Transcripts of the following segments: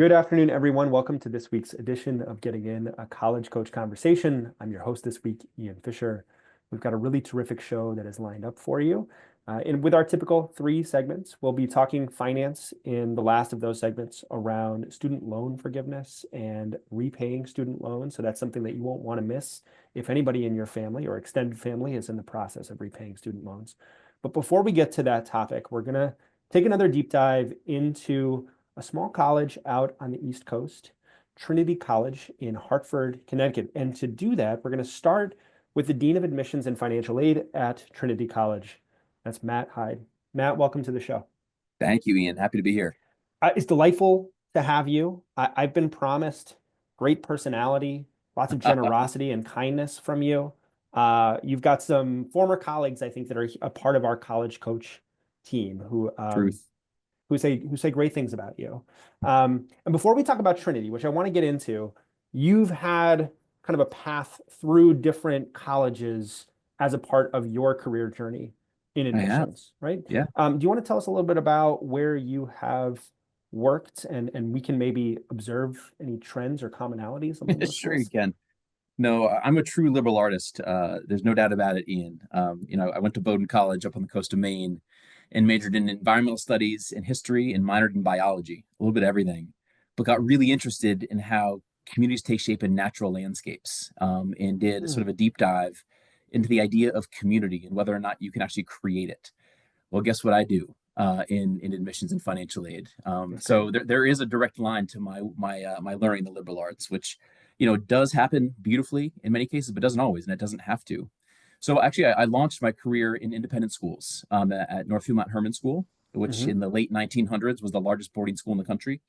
Good afternoon, everyone. Welcome to this week's edition of Getting In, a College Coach Conversation. I'm your host this week, Ian Fisher. We've got a really terrific show that is lined up for you. And with our typical three segments, we'll be talking finance in the last of those segments around student loan forgiveness and repaying student loans. So that's something that you won't want to miss if anybody in your family or extended family is in the process of repaying student loans. But before we get to that topic, we're going to take another deep dive into a small college out on the East Coast, Trinity College in Hartford, Connecticut. And to do that, we're going to start with the Dean of Admissions and Financial Aid at Trinity College. That's Matt Hyde. Matt, welcome to the show. Thank you, Ian. Happy to be here. It's delightful to have you. I've been promised great personality, lots of generosity and kindness from you. You've got some former colleagues, I think, that are a part of our college coach team Truth. who say great things about you. And before we talk about Trinity, which I want to get into, you've had kind of a path through different colleges as a part of your career journey in I have. admissions, right? Yeah. Do you want to tell us a little bit about where you have worked and we can maybe observe any trends or commonalities among those Sure you schools? can. No, I'm a true liberal artist. There's no doubt about it, Ian. I went to Bowdoin College up on the coast of Maine and majored in environmental studies and history and minored in biology, a little bit of everything, but got really interested in how communities take shape in natural landscapes, and did sort of a deep dive into the idea of community and whether or not you can actually create it. Well, guess what I do in admissions and financial aid. That's great. So there is a direct line to my learning the liberal arts, which does happen beautifully in many cases, but doesn't always, and it doesn't have to. So actually, I launched my career in independent schools at Northfield Mount Herman School, which Mhm. in the late 1900s was the largest boarding school in the country.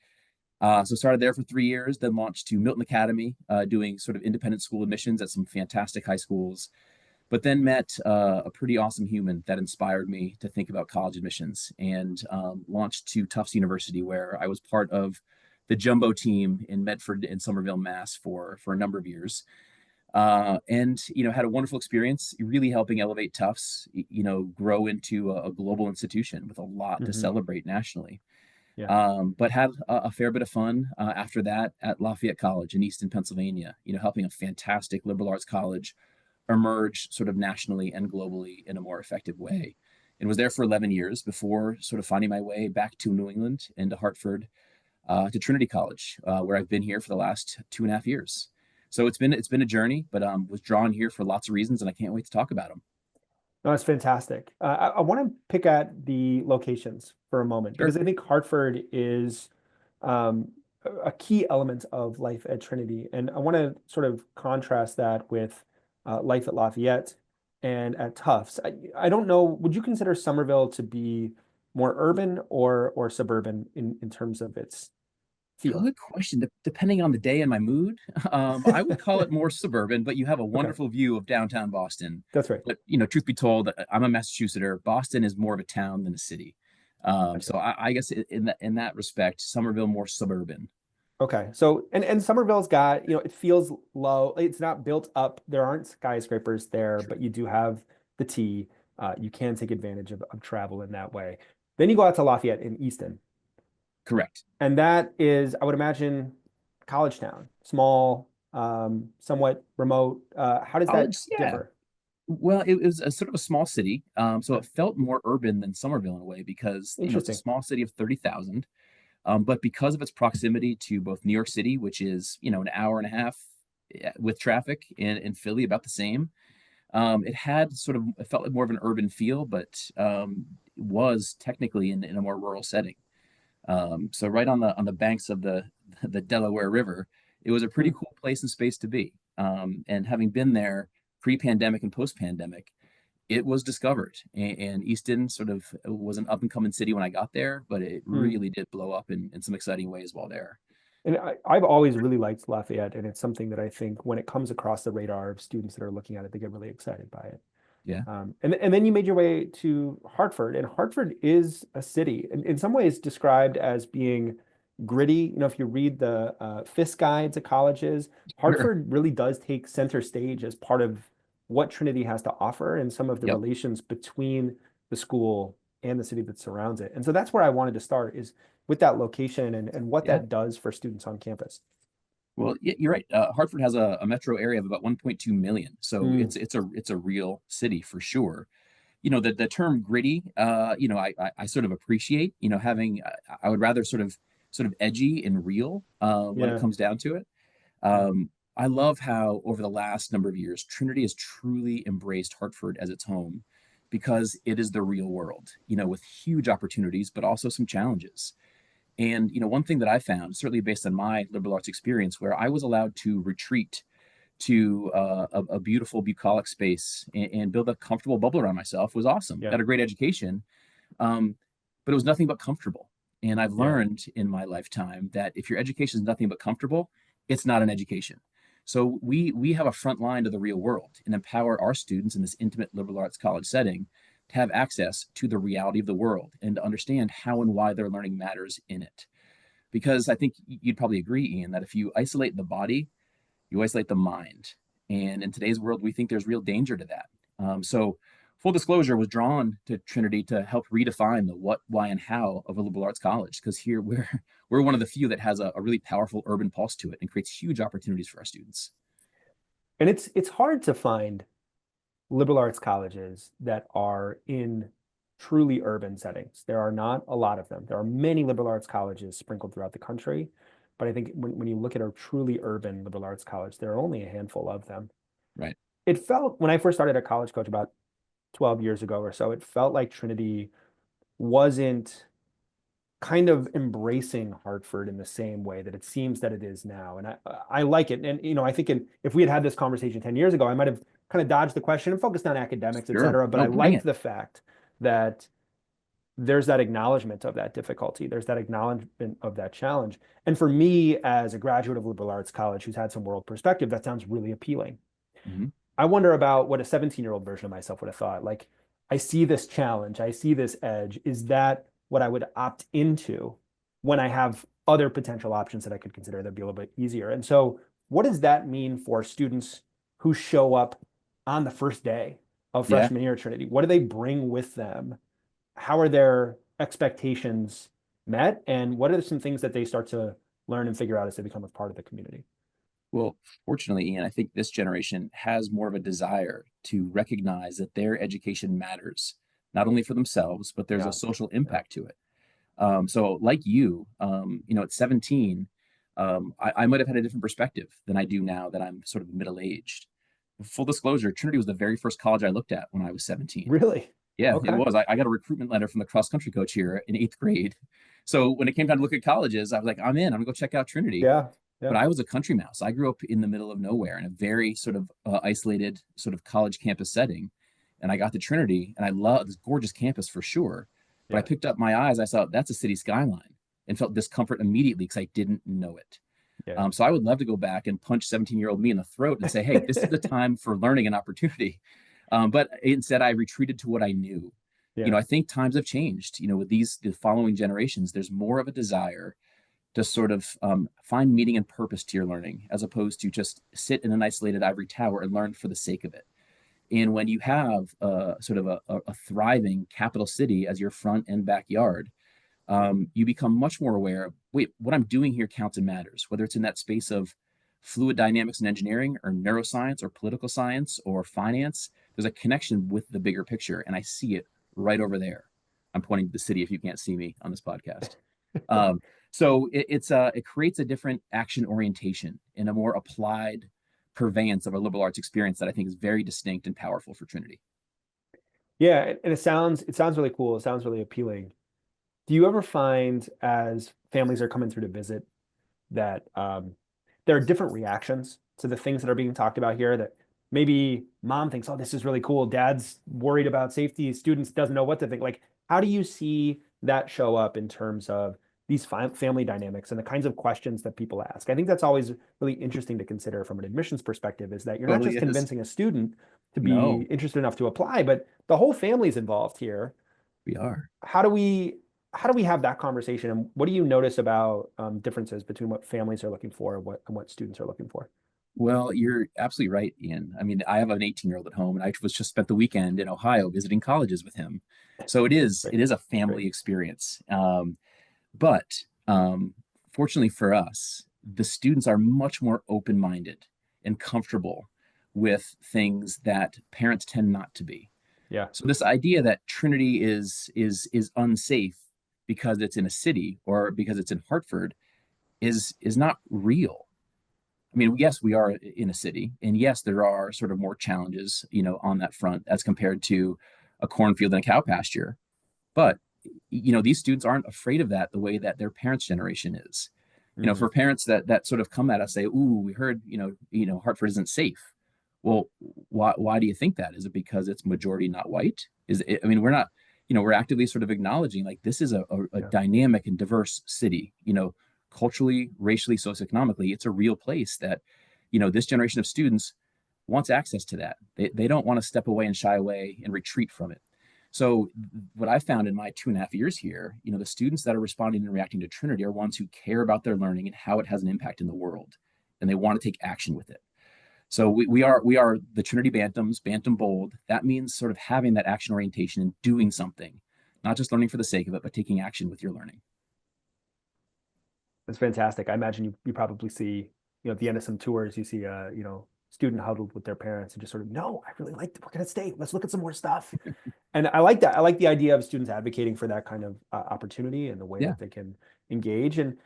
So started there for 3 years, then launched to Milton Academy, doing sort of independent school admissions at some fantastic high schools, but then met a pretty awesome human that inspired me to think about college admissions and launched to Tufts University, where I was part of the jumbo team in Medford and Somerville, Mass, for a number of years, and had a wonderful experience, really helping elevate Tufts, grow into a global institution with a lot to Mhm. celebrate nationally. Yeah. But had a fair bit of fun after that at Lafayette College in Easton, Pennsylvania. Helping a fantastic liberal arts college emerge sort of nationally and globally in a more effective way. And was there for 11 years before sort of finding my way back to New England and to Hartford, to Trinity College, where I've been here for the last 2.5 years. So it's been a journey, but was drawn here for lots of reasons, and I can't wait to talk about them. No, it's fantastic. I want to pick at the locations for a moment Sure. because I think Hartford is um, a key element of life at Trinity. And I want to sort of contrast that with life at Lafayette and at Tufts. I don't know, would you consider Somerville to be more urban or suburban in terms of its feel? Good question. Depending on the day and my mood, I would call it more suburban, but you have a Okay, wonderful view of downtown Boston. that's right. But truth be told, I'm a Massachusetter. Boston is more of a town than a city. Gotcha. So I guess in that respect, Somerville more suburban. Okay. So and Somerville's got, it feels low. It's not built up. There aren't skyscrapers there, True. but you do have the T. You can take advantage of travel in that way. Then you go out to Lafayette in Easton. Correct. And that is, I would imagine, college town, small, somewhat remote. How does that College, yeah. differ? Well, it was a sort of a small city, so Okay. it felt more urban than Somerville in a way because it's a Interesting. small city of 30,000. But because of its proximity to both New York City, which is an hour and a half with traffic, and Philly about the same, it felt like more of an urban feel, but was technically in a more rural setting. So right on the banks of the Delaware River, it was a pretty Hmm. cool place and space to be. And having been there pre-pandemic and post-pandemic, it was discovered. And Easton sort of was an up and coming city when I got there, but it Hmm. really did blow up in some exciting ways while there. And I've always really liked Lafayette, and it's something that I think when it comes across the radar of students that are looking at it, they get really excited by it. Yeah. And then you made your way to Hartford, and Hartford is a city, in some ways described as being gritty. If you read the FIS guide to colleges, Sure. Hartford really does take center stage as part of what Trinity has to offer and some of the Yep. relations between the school and the city that surrounds it. And so that's where I wanted to start is with that location and what Yeah. that does for students on campus. Well, you're right. Hartford has a metro area of about 1.2 million, so Mm, it's a real city for sure. The term gritty, I sort of appreciate. Having I would rather sort of edgy and real when it yeah, comes down to it. yeah, I love how over the last number of years, Trinity has truly embraced Hartford as its home because it is the real world, with huge opportunities, but also some challenges. And one thing that I found, certainly based on my liberal arts experience, where I was allowed to retreat to a beautiful bucolic space and build a comfortable bubble around myself, was awesome. yeah, Got a great education, um, but it was nothing but comfortable. And I've yeah. learned in my lifetime that if your education is nothing but comfortable, it's not an education. So we have a front line to the real world and empower our students in this intimate liberal arts college setting to have access to the reality of the world and to understand how and why their learning matters in it. Because I think you'd probably agree, Ian, that if you isolate the body, you isolate the mind. And in today's world, we think there's real danger to that. So, full disclosure, was drawn to Trinity to help redefine the what, why, and how of a liberal arts college, because here we're one of the few that has a really powerful urban pulse to it and creates huge opportunities for our students. And it's hard to find liberal arts colleges that are in truly urban settings. There are not a lot of them. There are many liberal arts colleges sprinkled throughout the country, but I think when you look at a truly urban liberal arts college, there are only a handful of them. Right. It felt when I first started a college coach about 12 years ago or so, it felt like Trinity wasn't kind of embracing Hartford in the same way that it seems that it is now. And I like it. And, I think if we had had this conversation 10 years ago, I might have kind of dodged the question and focused on academics, et Sure. cetera. But I No, bring liked it. the fact that there's that acknowledgement of that difficulty. There's that acknowledgement of that challenge. And for me, as a graduate of liberal arts college who's had some world perspective, that sounds really appealing. Hmm. I wonder about what a 17-year-old version of myself would have thought. Like, I see this challenge, I see this edge. Is that what I would opt into when I have other potential options that I could consider that'd be a little bit easier? And so, what does that mean for students who show up on the first day of Yeah. freshman year at Trinity? What do they bring with them? How are their expectations met? And what are some things that they start to learn and figure out as they become a part of the community? Well, fortunately, Ian, I think this generation has more of a desire to recognize that their education matters, not only for themselves, but there's a Yeah, social yeah, impact to it. So like you, at 17, I might have had a different perspective than I do now that I'm sort of middle-aged. Full disclosure, Trinity was the very first college I looked at when I was 17. really. Yeah, it Okay. was. I got a recruitment letter from the cross country coach here in eighth grade. So when it came time to look at colleges, I was like, I'm in. I'm gonna go check out Trinity. Yeah, But yeah. I was a country mouse. I grew up in the middle of nowhere in a very sort of isolated sort of college campus setting. And I got to Trinity and I love this gorgeous campus for sure. But I Yeah, picked up my eyes, I saw that's a city skyline and felt discomfort immediately because I didn't know it. yeah, So I would love to go back and punch 17-year-old me in the throat and say, hey, this is the time for learning and opportunity. But instead, I retreated to what I knew. yeah, I think times have changed. With the following generations, there's more of a desire to sort of find meaning and purpose to your learning as opposed to just sit in an isolated ivory tower and learn for the sake of it. And when you have sort of a thriving capital city as your front and backyard, you become much more aware of, wait, what I'm doing here counts and matters, whether it's in that space of fluid dynamics and engineering or neuroscience or political science or finance. There's a connection with the bigger picture, and I see it right over there. I'm pointing to the city if you can't see me on this podcast. Um, so it creates a different action orientation and a more applied purveyance of a liberal arts experience that I think is very distinct and powerful for Trinity. yeah. And it sounds really cool. It sounds really appealing. Do you ever find as families are coming through to visit that there are different reactions to the things that are being talked about here? That maybe mom thinks, "Oh, this is really cool." Dad's worried about safety. Students doesn't know what to think. Like, how do you see that show up in terms of these family dynamics and the kinds of questions that people ask? I think that's always really interesting to consider from an admissions perspective, is that you're not Totally just is. convincing a student to be No, interested enough to apply, but the whole family's involved here. we are. How do we have that conversation, and what do you notice about differences between what families are looking for and what students are looking for? Well, you're absolutely right, Ian. I mean, I have an 18-year-old at home, and I was just spent the weekend in Ohio visiting colleges with him. So it is Great, it is a great. family experience. But fortunately for us, the students are much more open-minded and comfortable with things that parents tend not to be. Yeah. So this idea that Trinity is unsafe because it's in a city or because it's in Hartford is not real. I mean, yes, we are in a city, and yes, there are sort of more challenges, on that front as compared to a cornfield and a cow pasture. But these students aren't afraid of that the way that their parents' generation is. Hmm. For parents that sort of come at us say, "Ooh, we heard, Hartford isn't safe." Well, why do you think that? Is it because it's majority not white? Is it, I mean, we're not, we're actively sort of acknowledging like this is a Yeah. dynamic and diverse city, culturally, racially, socioeconomically. It's a real place that, this generation of students wants access to that. They don't want to step away and shy away and retreat from it. So what I found in my 2.5 years here, the students that are responding and reacting to Trinity are ones who care about their learning and how it has an impact in the world, and they want to take action with it. So we are the Trinity Bantams, Bantam Bold. That means sort of having that action orientation and doing something, not just learning for the sake of it, but taking action with your learning. That's fantastic. I imagine you probably see, at the end of some tours, you see student huddled with their parents and just sort of, no, I really like we're gonna stay. Let's look at some more stuff. And I like that. I like the idea of students advocating for that kind of opportunity and the way Yeah, that they can engage. And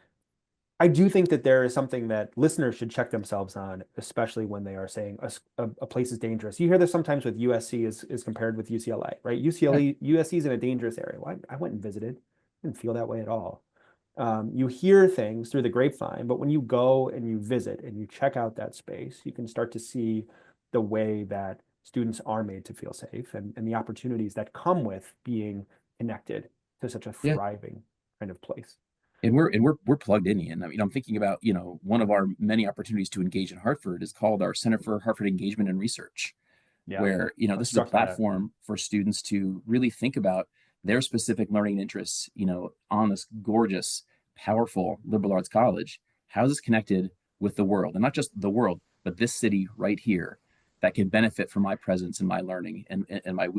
I do think that there is something that listeners should check themselves on, especially when they are saying a place is dangerous. You hear this sometimes with USC is compared with UCLA, right? yeah, USC is in a dangerous area. Well, I went and visited. Didn't feel that way at all. You hear things through the grapevine, but when you go and you visit and you check out that space, you can start to see the way that students are made to feel safe and the opportunities that come with being connected to such a yeah. thriving kind of place. And we're plugged in, Ian. I mean, I'm thinking about, one of our many opportunities to engage in Hartford is called our Center for Hartford Engagement and Research, Yeah, where I was this is a struck by that. platform for students to really think about their specific learning interests, on this gorgeous, powerful liberal arts college. How is this connected with the world, and not just the world, but this city right here that can benefit from my presence and my learning and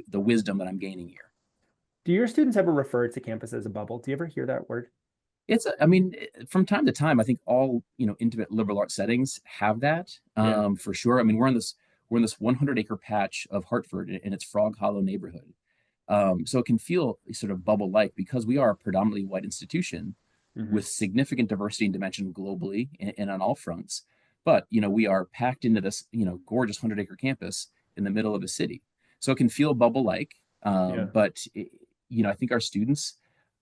the wisdom that I'm gaining here. Do your students ever refer to campus as a bubble? Do you ever hear that word? I mean, from time to time, I think all intimate liberal arts settings have that, Yeah. for sure. I mean, we're in this 100-acre patch of Hartford in its Frog Hollow neighborhood. So it can feel sort of bubble-like because we are a predominantly white institution Hmm. with significant diversity and dimension globally and on all fronts. But we are packed into this gorgeous 100-acre campus in the middle of a city, so it can feel bubble-like. Yeah. But I think our students,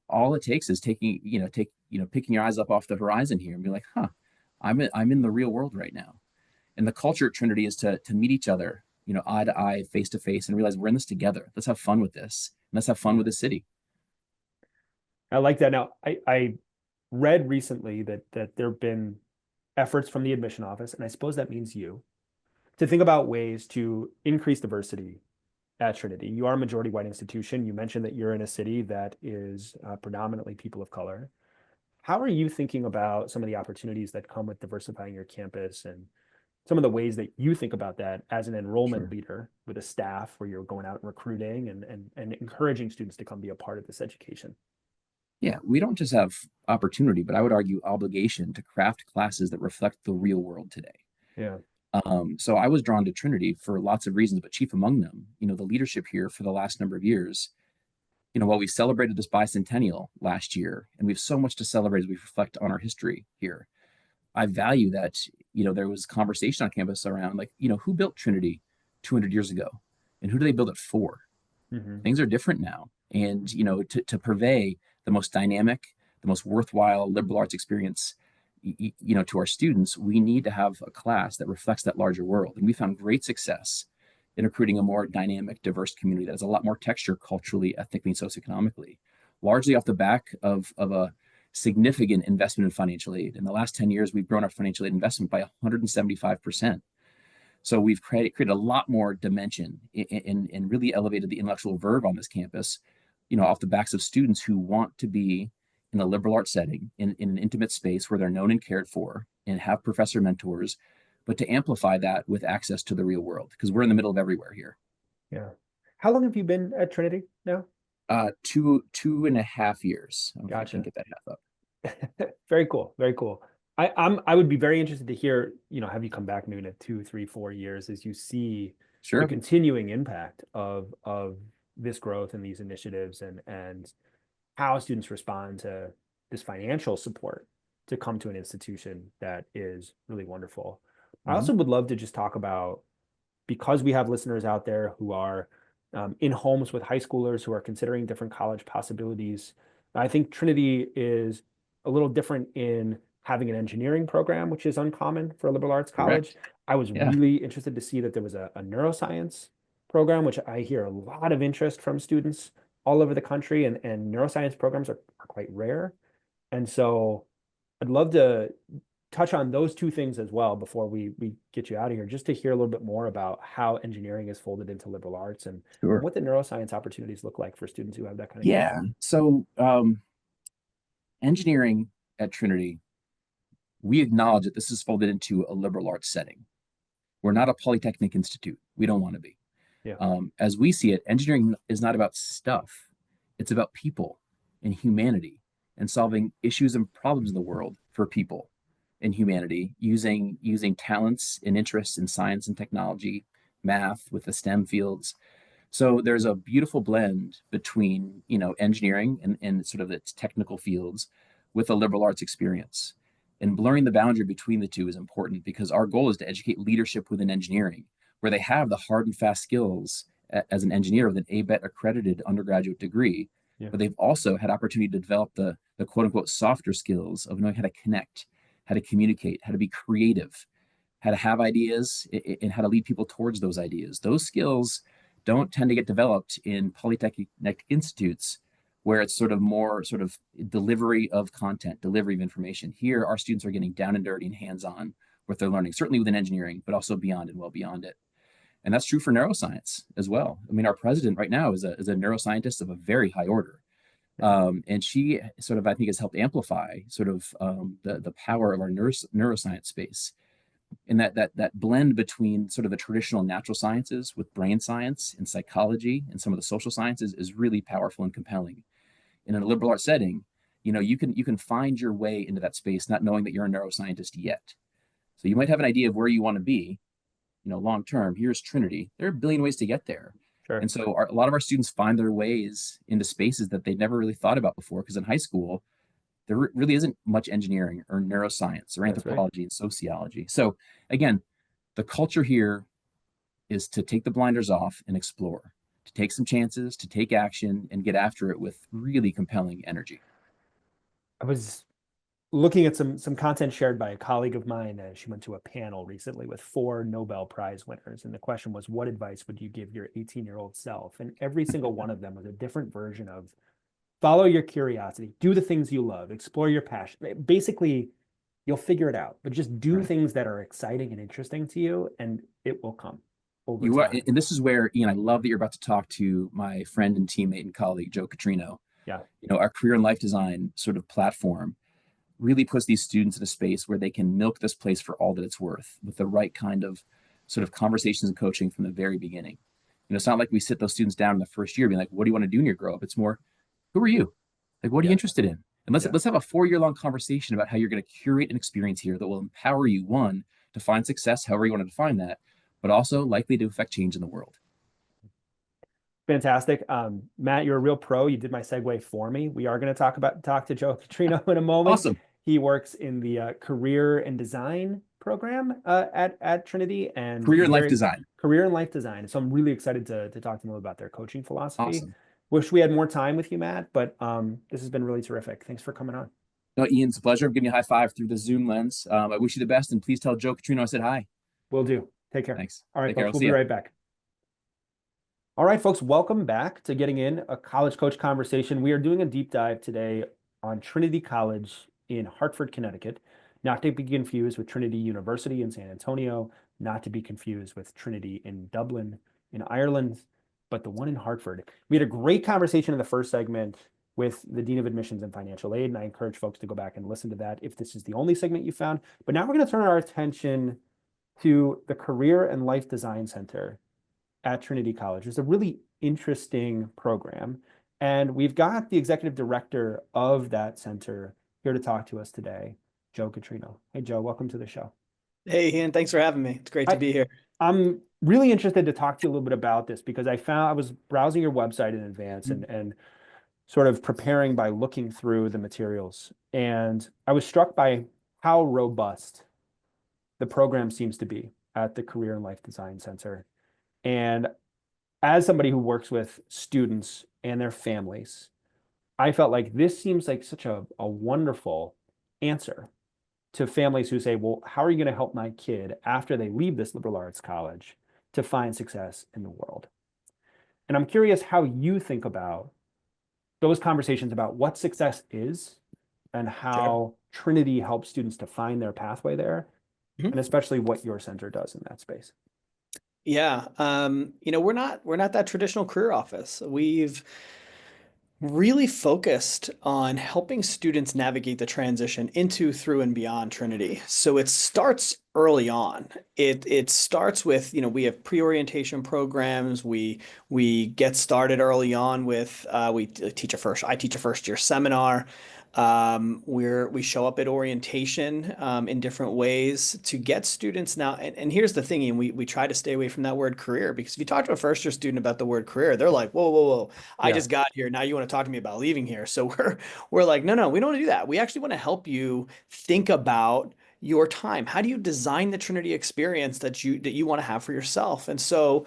all it takes is picking your eyes up off the horizon here and be like, huh, I'm in the real world right now. And the culture at Trinity is to meet each other, eye to eye, face to face, and realize we're in this together. Let's have fun with this. And let's have fun Yeah. with the city. I like that. Now, I read recently that there have been efforts from the admission office, and I suppose that means you, to think about ways to increase diversity at Trinity. You are a majority white institution. You mentioned that you're in a city that is predominantly people of color. How are you thinking about some of the opportunities that come with diversifying your campus and some of the ways that you think about that as an enrollment Sure. leader with a staff where you're going out and recruiting and encouraging students to come be a part of this education? Yeah, we don't just have opportunity, but I would argue obligation to craft classes that reflect the real world today. Yeah. So I was drawn to Trinity for lots of reasons, but chief among them, the leadership here for the last number of years. While we celebrated this bicentennial last year, and we have so much to celebrate as we reflect on our history here, I value that, there was conversation on campus around like, who built Trinity 200 years ago and who do they build it for? Hmm. Things are different now. And, to purvey the most dynamic, the most worthwhile liberal arts experience, to our students, we need to have a class that reflects that larger world. And we found great success in recruiting a more dynamic, diverse community that has a lot more texture culturally, ethnically, and socioeconomically, largely off the back of a significant investment in financial aid. In the last 10 years, we've grown our financial aid investment by 175%. So we've created a lot more dimension and really elevated the intellectual verve on this campus, off the backs of students who want to be in a liberal arts setting, in an intimate space where they're known and cared for and have professor mentors, but to amplify that with access to the real world, because we're in the middle of everywhere here. Yeah. How long have you been at Trinity now? Two and a half years. I don't know if I can Gotcha. get that half up. Very cool. Very cool. I would be very interested to hear, have you come back maybe in a 2, 3, 4 years as you see the Sure. continuing impact of this growth and these initiatives and how students respond to this financial support to come to an institution that is really wonderful. I Mhm. also would love to just talk about, because we have listeners out there who are in homes with high schoolers who are considering different college possibilities. I think Trinity is a little different in having an engineering program, which is uncommon for a liberal arts college. Correct. I was Yeah. really interested to see that there was a neuroscience program, which I hear a lot of interest from students all over the country, and neuroscience programs are quite rare. And so I'd love to touch on those two things as well before we get you out of here, just to hear a little bit more about how engineering is folded into liberal arts and Sure. what the neuroscience opportunities look like for students who have that kind of need. Yeah. So engineering at Trinity, we acknowledge that this is folded into a liberal arts setting. We're not a polytechnic institute. We don't want to be. Yeah, As we see it, engineering is not about stuff. It's about people and humanity and solving issues and problems in the world for people and humanity using talents and interests in science and technology, math with the STEM fields. So there's a beautiful blend between, engineering and sort of its technical fields with a liberal arts experience. And blurring the boundary between the two is important because our goal is to educate leadership within engineering, where they have the hard and fast skills as an engineer with an ABET accredited undergraduate degree, yeah, but they've also had opportunity to develop the quote unquote softer skills of knowing how to connect, how to communicate, how to be creative, how to have ideas, and how to lead people towards those ideas. Those skills don't tend to get developed in polytechnic institutes where it's sort of more sort of delivery of content, delivery of information. Here, our students are getting down and dirty and hands-on with their learning, certainly within engineering, but also beyond and well beyond it. And that's true for neuroscience as well. I mean, our president right now is a neuroscientist of a very high order. yeah. And she sort of, I think, has helped amplify sort of the power of our neuroscience space and that blend between sort of the traditional natural sciences with brain science and psychology and some of the social sciences is really powerful and compelling. In a liberal arts setting, you can find your way into that space not knowing that you're a neuroscientist yet. So you might have an idea of where you want to be, long term. Here's Trinity. There are a billion ways to get there. Sure. And so a lot of our students find their ways into spaces that they never really thought about before because in high school there really isn't much engineering or neuroscience or That's right. anthropology and sociology. So again, the culture here is to take the blinders off and explore, to take some chances, to take action and get after it with really compelling energy. I was looking at some content shared by a colleague of mine. She went to a panel recently with 4 Nobel Prize winners, and the question was, what advice would you give your 18-year-old self? And every single one of them was a different version of follow your curiosity, do the things you love, explore your passion. Basically, you'll figure it out, but just do Right. things that are exciting and interesting to you, and it will come over You are, time. and this is where, Ian, I love that you're about to talk to my friend and teammate and colleague, Joe Catrino. Yeah, Our career and life design sort of platform really puts these students in a space where they can milk this place for all that it's worth with the right kind of sort of conversations and coaching from the very beginning. It's not like we sit those students down in the first year being like, what do you want to do when you grow up? It's more, who are you? Like, what are you yeah, interested in? And let's yeah. let's have a 4 year long conversation about how you're going to curate an experience here that will empower you, one, to find success, however you want to define that, but also likely to affect change in the world. Fantastic. Matt, you're a real pro. You did my segue for me. We are going to talk to Joe Catrino in a moment. Awesome. He works in the career and design program at Trinity, and Career is and life very design. career and life design. So I'm really excited to talk to him about their coaching philosophy. Awesome. Wish we had more time with you, Matt, but this has been really terrific. Thanks for coming on. No, Ian, it's a pleasure. I'm giving you a high five through the Zoom lens. I wish you the best, and please tell Joe Catrino I said hi. Will do. Take care. Thanks. All right, Take care. folks, I'll we'll see be you. right back. All right, folks, welcome back to Getting In, a college coach conversation. We are doing a deep dive today on Trinity College in Hartford, Connecticut, not to be confused with Trinity University in San Antonio, not to be confused with Trinity in Dublin, in Ireland, but the one in Hartford. We had a great conversation in the first segment with the Dean of Admissions and Financial Aid, and I encourage folks to go back and listen to that if this is the only segment you found. But now we're going to turn our attention to the Career and Life Design Center at Trinity College. It's a really interesting program. And we've got the executive director of that center here to talk to us today, Joe Catrino. Hey, Joe, welcome to the show. Hey, Ian, thanks for having me. It's great to I, be here. I'm really interested to talk to you a little bit about this because I was browsing your website in advance and sort of preparing by looking through the materials. And I was struck by how robust the program seems to be at the Career and Life Design Center. And as somebody who works with students and their families, I felt like this seems like such a wonderful answer to families who say, well, how are you going to help my kid after they leave this liberal arts college to find success in the world? And I'm curious how you think about those conversations about what success is and Sure. how Trinity helps students to find their pathway there, Mhm. and especially what your center does in that space. Yeah. We're not that traditional career office. We've really focused on helping students navigate the transition into, through, and beyond Trinity. So it starts early on. It starts with, we have pre-orientation programs. We get started early on with I teach a first year seminar. We show up at orientation in different ways to get students now. And here's the thing, and we try to stay away from that word career, because if you talk to a first year student about the word career, they're like, whoa, whoa, whoa. I Yeah, just got here. Now you want to talk to me about leaving here. So we're like, no, we don't want to do that. We actually want to help you think about your time. How do you design the Trinity experience that you want to have for yourself? And so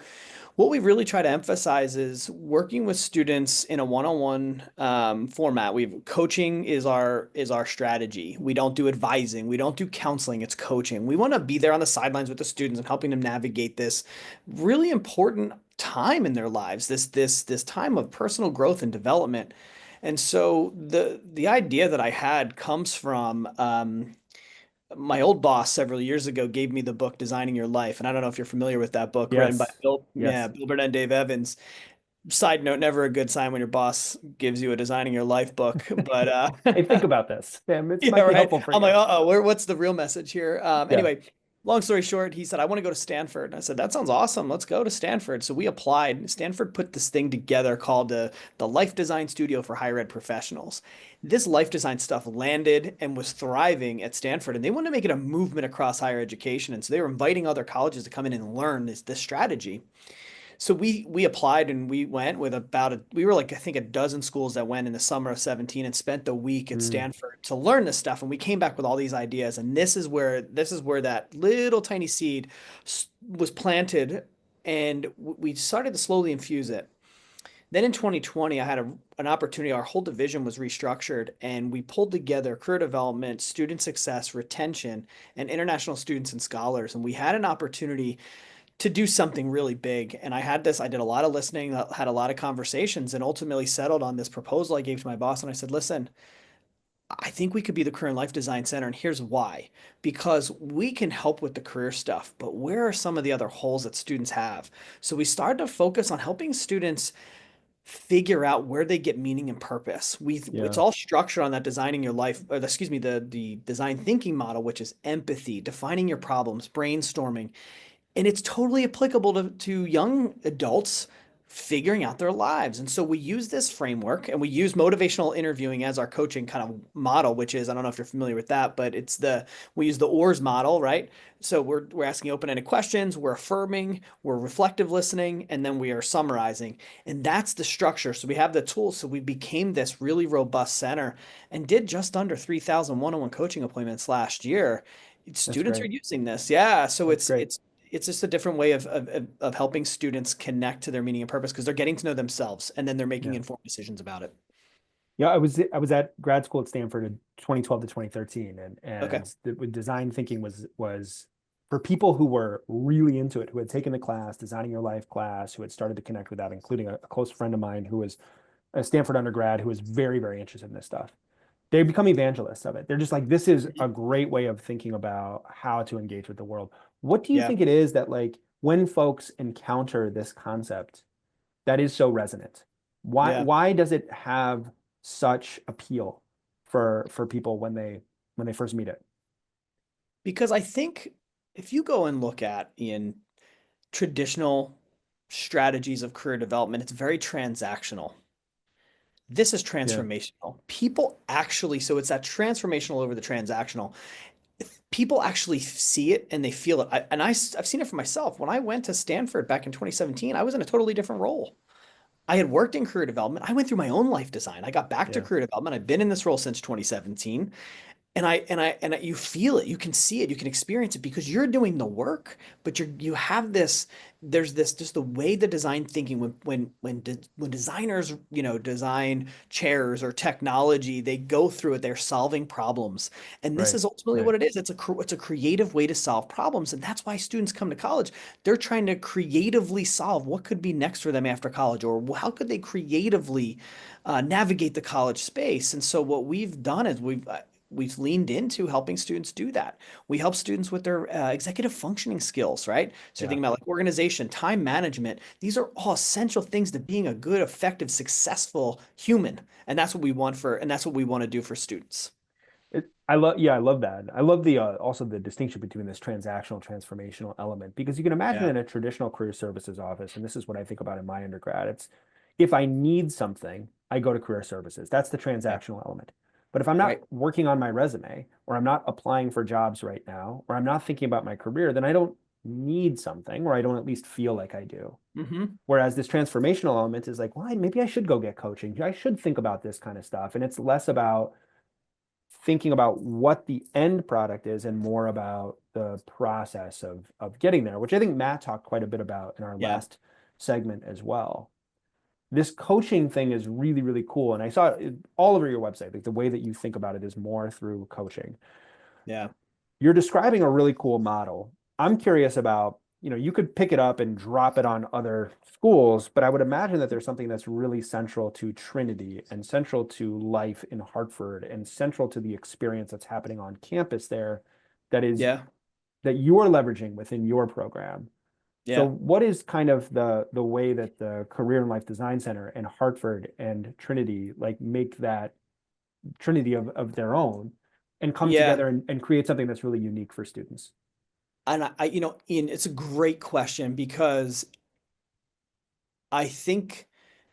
what we really try to emphasize is working with students in a one-on-one format. We've coaching is our strategy. We don't do advising. We don't do counseling. It's coaching. We want to be there on the sidelines with the students and helping them navigate this really important time in their lives. This time of personal growth and development. And so the idea that I had comes from my old boss several years ago gave me the book Designing Your Life. And I don't know if you're familiar with that book, written by yes, yes. Bill Burnett and Dave Evans. Side note, never a good sign when your boss gives you a Designing Your Life book. But Hey, think about this. It yeah, might be right. helpful for I'm like, you. what's the real message here? Yeah. Anyway, long story short, he said, I want to go to Stanford. And I said, that sounds awesome. Let's go to Stanford. So we applied. Stanford put this thing together called the Life Design Studio for Higher Ed Professionals. This life design stuff landed and was thriving at Stanford, and they wanted to make it a movement across higher education. And so they were inviting other colleges to come in and learn this strategy. So we applied, and we went with we were like, I think, a dozen schools that went in the summer of 17 and spent the week at Mm, Stanford to learn this stuff. And we came back with all these ideas. And this is where that little tiny seed was planted, and we started to slowly infuse it. Then in 2020, I had an opportunity. Our whole division was restructured, and we pulled together career development, student success, retention, and international students and scholars. And we had an opportunity to do something really big. And I did a lot of listening, had a lot of conversations, and ultimately settled on this proposal I gave to my boss. And I said, listen, I think we could be the Career and Life Design Center. And here's why: because we can help with the career stuff, but where are some of the other holes that students have? So we started to focus on helping students figure out where they get meaning and purpose. It's yeah, all structured on that designing your life, or excuse me, the design thinking model, which is empathy, defining your problems, brainstorming, and it's totally applicable to young adults figuring out their lives. And so we use this framework, and we use motivational interviewing as our coaching kind of model, which is, I don't know if you're familiar with that, but we use the OARS model, right? So we're asking open-ended questions, we're affirming, we're reflective listening, and then we are summarizing. And that's the structure. So we have the tools. So we became this really robust center and did just under 3,000 one-on-one coaching appointments last year. that's Students are great. using this. Yeah. So That's it's great. it's it's just a different way of helping students connect to their meaning and purpose, because they're getting to know themselves, and then they're making Yeah. informed decisions about it. Yeah, I was at grad school at Stanford in 2012 to 2013, and Okay. design thinking was for people who were really into it, who had taken the class, Designing Your Life class, who had started to connect with that, including a close friend of mine who was a Stanford undergrad who was very, very interested in this stuff. They become evangelists of it. They're just like, this is a great way of thinking about how to engage with the world. What do you Yeah. think it is that, like, when folks encounter this concept that is so resonant? Why Yeah. why does it have such appeal for people when they first meet it? Because I think if you go and look at in traditional strategies of career development, it's very transactional. This is Yeah. transformational. People actually, so it's that transformational over the transactional. People actually see it and they feel it. I've seen it for myself. When I went to Stanford back in 2017, I was in a totally different role. I had worked in career development. I went through my own life design. I got back to Yeah. career development. I've been in this role since 2017. You feel it, you can see it, you can experience it because you're doing the work, but you have this, there's this, just the way the design thinking when designers, design chairs or technology, they go through it, they're solving problems. And this Right. is ultimately Right. what it is. It's a creative way to solve problems. And that's why students come to college. They're trying to creatively solve what could be next for them after college, or how could they creatively navigate the college space. And so what we've done is we've leaned into helping students do that. We help students with their executive functioning skills, right? So you're Yeah. thinking about like organization, time management. These are all essential things to being a good, effective, successful human. And that's what we want and that's what we want to do for students. I love that. I love the also the distinction between this transactional transformational element because you can imagine Yeah. in a traditional career services office, and this is what I think about in my undergrad, it's if I need something, I go to career services. That's the Yeah. transactional element. But if I'm not Right. working on my resume or I'm not applying for jobs right now, or I'm not thinking about my career, then I don't need something, or I don't at least feel like I do. Mm-hmm. Whereas this transformational element is like, well, maybe I should go get coaching. I should think about this kind of stuff. And it's less about thinking about what the end product is and more about the process of getting there, which I think Matt talked quite a bit about in our Yeah. last segment as well. This coaching thing is really, really cool. And I saw it all over your website. Like the way that you think about it is more through coaching. Yeah. You're describing a really cool model. I'm curious about, you could pick it up and drop it on other schools, but I would imagine that there's something that's really central to Trinity and central to life in Hartford and central to the experience that's happening on campus there that is Yeah. that you are leveraging within your program. So Yeah. what is kind of the way that the Career and Life Design Center and Hartford and Trinity like make that Trinity of their own and come Yeah. together and create something that's really unique for students? And Ian, it's a great question because I think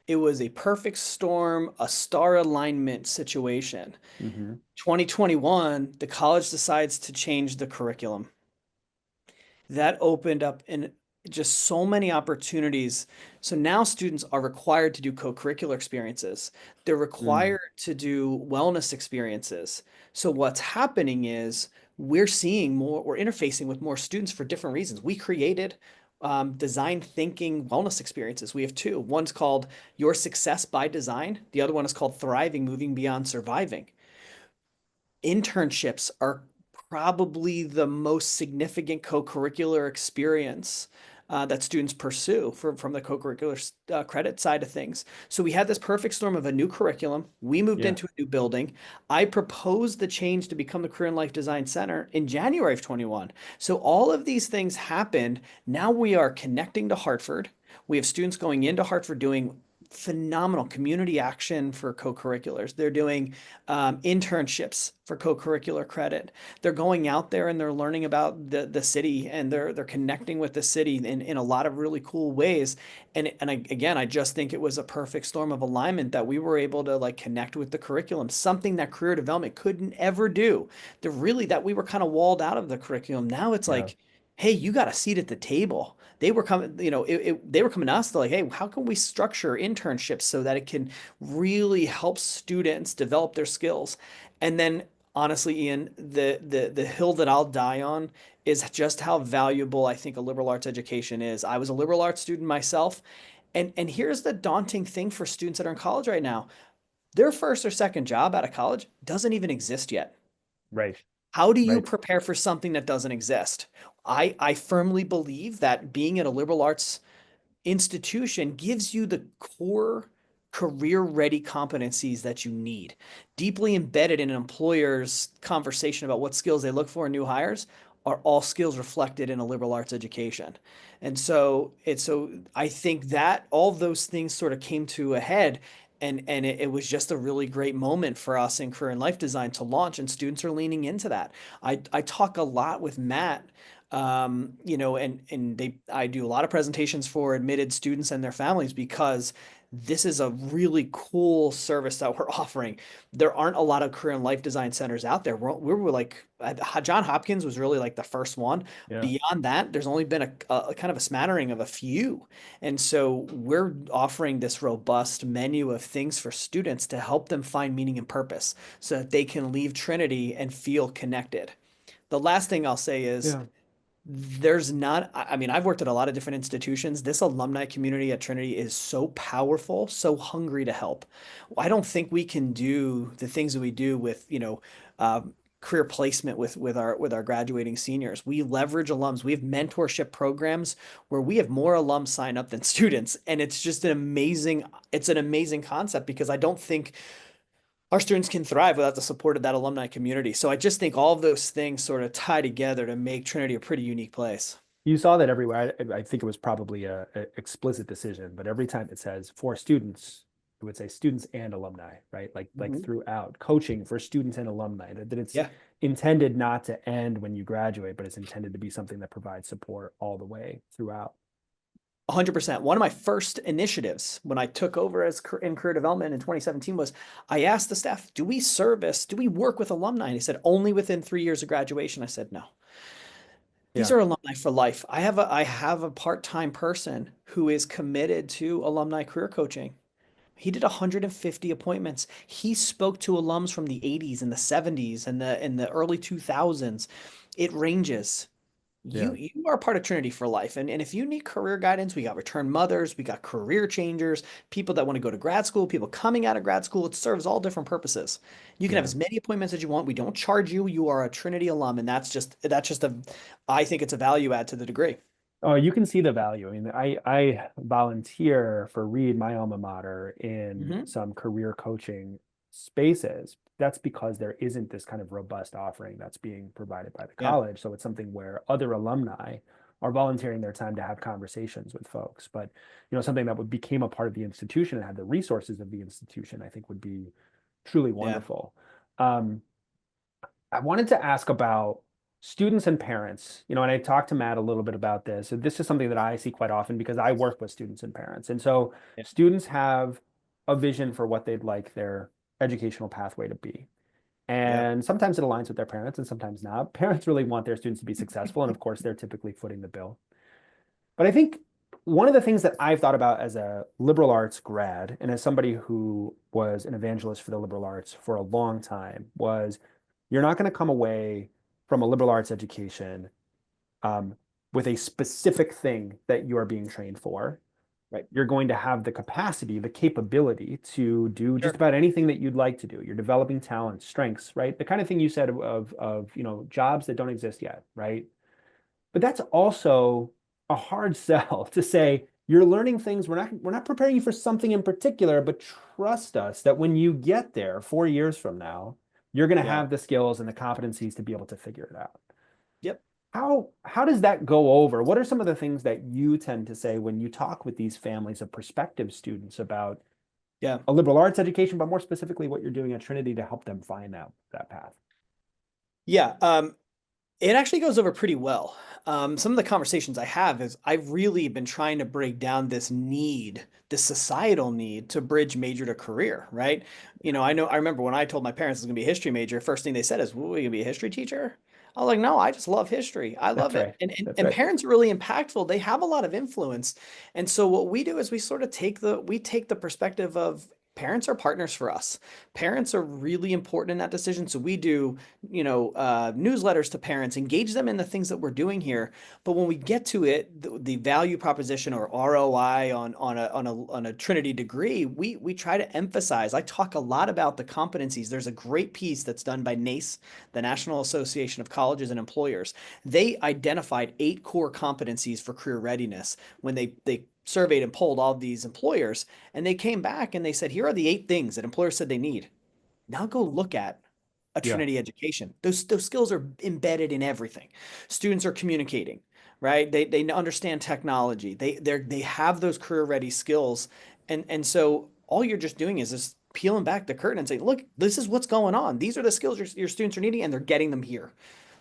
it was a perfect storm, a star alignment situation. Mm-hmm. 2021, the college decides to change the curriculum. That opened up in just so many opportunities. So now students are required to do co-curricular experiences. They're Mm. required to do wellness experiences. So what's happening is we're interfacing with more students for different reasons. We created design thinking wellness experiences. We have two. One's called Your Success by Design. The other one is called Thriving, Moving Beyond Surviving. Internships are probably the most significant co-curricular experience that students pursue from the co-curricular credit side of things. So we had this perfect storm of a new curriculum. We moved Yeah. into a new building. I proposed the change to become the Career and Life Design Center in January of 21. So all of these things happened. Now we are connecting to Hartford. We have students going into Hartford doing phenomenal community action for co-curriculars. They're doing internships for co-curricular credit. They're going out there and they're learning about the city and they're connecting with the city in a lot of really cool ways. Again, I just think it was a perfect storm of alignment that we were able to like connect with the curriculum, something that career development couldn't ever do. That we were kind of walled out of the curriculum. Now it's Yeah. like, hey, you got a seat at the table. They were coming, they were coming to us. They're like, hey, how can we structure internships so that it can really help students develop their skills? And then honestly, Ian, the hill that I'll die on is just how valuable I think a liberal arts education is. I was a liberal arts student myself, and here's the daunting thing for students that are in college right now. Their first or second job out of college doesn't even exist yet. Right. How do you Right. prepare for something that doesn't exist? I firmly believe that being in a liberal arts institution gives you the core career ready competencies that you need. Deeply embedded in an employer's conversation about what skills they look for in new hires are all skills reflected in a liberal arts education. And so I think that all those things sort of came to a head and it was just a really great moment for us in career and life design to launch, and students are leaning into that. I talk a lot with Matt, and I do a lot of presentations for admitted students and their families because this is a really cool service that we're offering. There aren't a lot of career and life design centers out there. We were like, John Hopkins was really like the first one. Yeah. Beyond that, there's only been a kind of a smattering of a few. And so we're offering this robust menu of things for students to help them find meaning and purpose so that they can leave Trinity and feel connected. The last thing I'll say is Yeah. there's not, I mean, I've worked at a lot of different institutions. This alumni community at Trinity is so powerful, so hungry to help. I don't think we can do the things that we do with, career placement with our graduating seniors. We leverage alums. We have mentorship programs where we have more alums sign up than students, and it's just an amazing concept because I don't think our students can thrive without the support of that alumni community. So I just think all of those things sort of tie together to make Trinity a pretty unique place. You saw that everywhere. I think it was probably a explicit decision, but every time it says for students, it would say students and alumni, right? Like Mhm. throughout coaching for students and alumni, that it's Yeah, intended not to end when you graduate, but it's intended to be something that provides support all the way throughout. 100%. One of my first initiatives when I took over in career development in 2017 was I asked the staff, do we work with alumni? And he said, only within 3 years of graduation. I said, no. These Yeah. are alumni for life. I have a part-time person who is committed to alumni career coaching. He did 150 appointments. He spoke to alums from the 80s and the 70s and the early 2000s. It ranges. You Yeah. you are part of Trinity for life. And if you need career guidance, we got return mothers, we got career changers, people that want to go to grad school, people coming out of grad school. It serves all different purposes. You can have Yeah. as many appointments as you want. We don't charge you. You are a Trinity alum, and that's just I think it's a value add to the degree. Oh, you can see the value. I mean, I volunteer for Reed, my alma mater, in Hmm. some career coaching spaces. That's because there isn't this kind of robust offering that's being provided by the Yeah. college. So it's something where other alumni are volunteering their time to have conversations with folks. But something that would became a part of the institution and had the resources of the institution, I think would be truly Yeah. wonderful. Um, I wanted to ask about students and parents, and I talked to Matt a little bit about this. And this is something that I see quite often because I work with students and parents. And so Yeah. students have a vision for what they'd like their educational pathway to be. Yep. And sometimes it aligns with their parents and sometimes not. Parents really want their students to be successful. And of course, they're typically footing the bill. But I think one of the things that I've thought about as a liberal arts grad and as somebody who was an evangelist for the liberal arts for a long time was you're not going to come away from a liberal arts education um, with a specific thing that you are being trained for. Right. You're going to have the capacity, the capability to do just Sure. about anything that you'd like to do. You're developing talents, strengths, right? The kind of thing you said of jobs that don't exist yet, right? But that's also a hard sell to say you're learning things. We're not preparing you for something in particular, but trust us that when you get there 4 years from now, you're going to Yeah. have the skills and the competencies to be able to figure it out. Yep. How does that go over? What are some of the things that you tend to say when you talk with these families of prospective students about Yeah. a liberal arts education, but more specifically what you're doing at Trinity to help them find that path? Yeah. It actually goes over pretty well. Some of the conversations I have is I've really been trying to break down this need, this societal need to bridge major to career, right? I remember when I told my parents I was going to be a history major, first thing they said is, "Well, are you going to be a history teacher?" I was like, "No, I just love history. I That's love it." right. And, and, That's and right. parents are really impactful. They have a lot of influence. And so what we do is we sort of take the perspective of parents are partners for us. Parents are really important in that decision. So we do newsletters to parents, engage them in the things that we're doing here. But when we get to it, the value proposition or ROI on a Trinity degree, we try to emphasize. I talk a lot about the competencies. There's a great piece that's done by NACE, the National Association of Colleges and Employers. They identified 8 core competencies for career readiness when they surveyed and polled all of these employers, and they came back and they said, here are the 8 things that employers said they need. Now go look at a Yeah, Trinity education. Those skills are embedded in everything. Students are communicating, right? They understand technology. They have those career ready skills, and so all you're just doing is just peeling back the curtain and saying, look, this is what's going on. These are the skills your students are needing, and they're getting them here.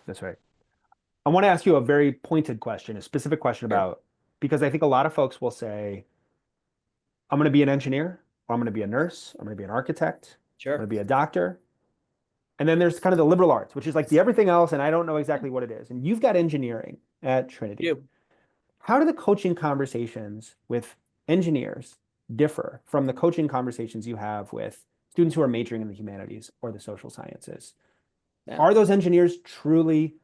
that's right. I want to ask you a very pointed question, a specific question Sure. about, because I think a lot of folks will say, I'm going to be an engineer, or I'm going to be a nurse, I'm going to be an architect, I'm going Sure. to be a doctor. And then there's kind of the liberal arts, which is like the everything else, and I don't know exactly what it is. And you've got engineering at Trinity. You. How do the coaching conversations with engineers differ from the coaching conversations you have with students who are majoring in the humanities or the social sciences? Yeah. Are those engineers truly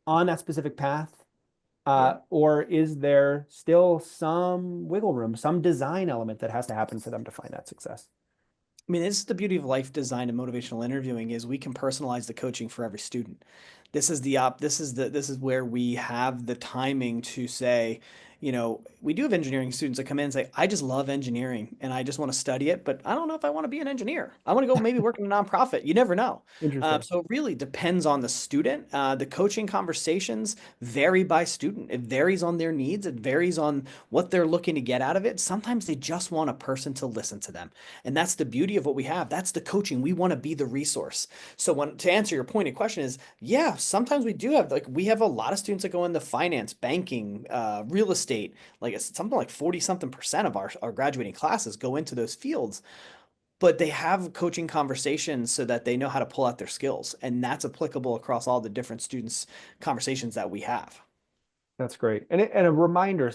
on that specific path? Yeah. Or is there still some wiggle room, some design element that has to happen for them to find that success? I mean, this is the beauty of life design and motivational interviewing is we can personalize the coaching for every student. This is where we have the timing to say, we do have engineering students that come in and say, I just love engineering and I just want to study it, but I don't know if I want to be an engineer. I want to go maybe work in a nonprofit. You never know. Interesting. So it really depends on the student. The coaching conversations vary by student. It varies on their needs. It varies on what they're looking to get out of it. Sometimes they just want a person to listen to them. And that's the beauty of what we have. That's the coaching. We want to be the resource. So to answer your pointed question is, yeah, sometimes we do have, like, we have a lot of students that go into finance, banking, real estate, like it's something like 40 something percent of our graduating classes go into those fields, but they have coaching conversations so that they know how to pull out their skills. And that's applicable across all the different students conversations that we have. That's great. And a reminder,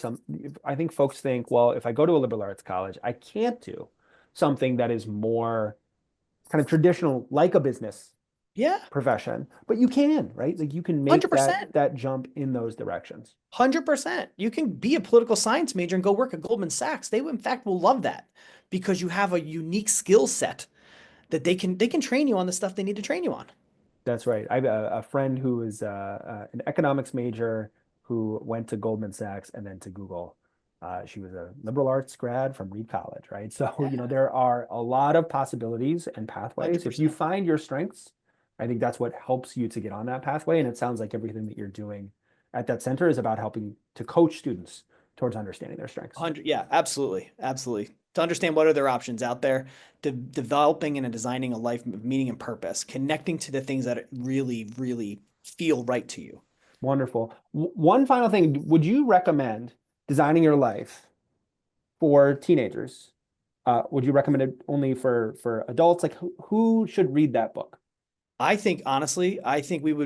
I think folks think, well, if I go to a liberal arts college, I can't do something that is more kind of traditional, like a business Yeah. profession, but you can, right? Like you can make 100%. that jump in those directions. 100%. You can be a political science major and go work at Goldman Sachs. They, in fact, will love that because you have a unique skill set that they can train you on the stuff they need to train you on. That's right. I have a friend who is an economics major who went to Goldman Sachs and then to Google. She was a liberal arts grad from Reed College, right? So, Yeah, there are a lot of possibilities and pathways. If you 100%. find your strengths, I think that's what helps you to get on that pathway. And it sounds like everything that you're doing at that center is about helping to coach students towards understanding their strengths. 100, yeah, absolutely. Absolutely. To understand what are their options out there, developing and designing a life of meaning and purpose, connecting to the things that really, really feel right to you. Wonderful. One final thing, would you recommend designing your life for teenagers? Would you recommend it only for adults? Like who should read that book? I think honestly, I think we've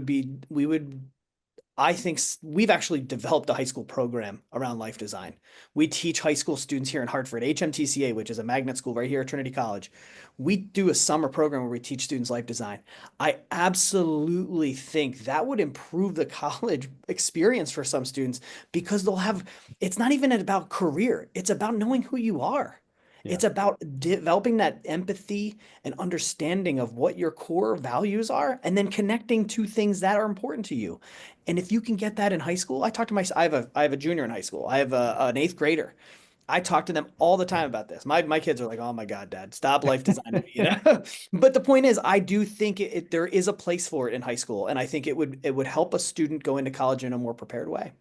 actually developed a high school program around life design. We teach high school students here in Hartford, HMTCA, which is a magnet school right here at Trinity College. We do a summer program where we teach students life design. I absolutely think that would improve the college experience for some students because it's not even about career, it's about knowing who you are. Yeah. It's about developing that empathy and understanding of what your core values are, and then connecting to things that are important to you. And if you can get that in high school, I have a junior in high school. I have an eighth grader. I talk to them all the time about this. My kids are like, "Oh my God, Dad, stop life designing me." But the point is, I do think there is a place for it in high school, and I think it would help a student go into college in a more prepared way.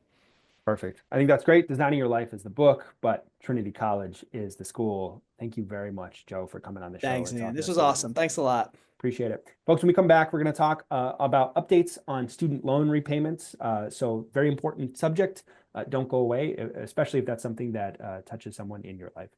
Perfect. I think that's great. Designing Your Life is the book, but Trinity College is the school. Thank you very much, Joe, for coming on the show Thanks, and man. talking This us was through it. awesome. Thanks a lot. Appreciate it. Folks, when we come back, we're going to talk about updates on student loan repayments. So very important subject. Don't go away, especially if that's something that touches someone in your life.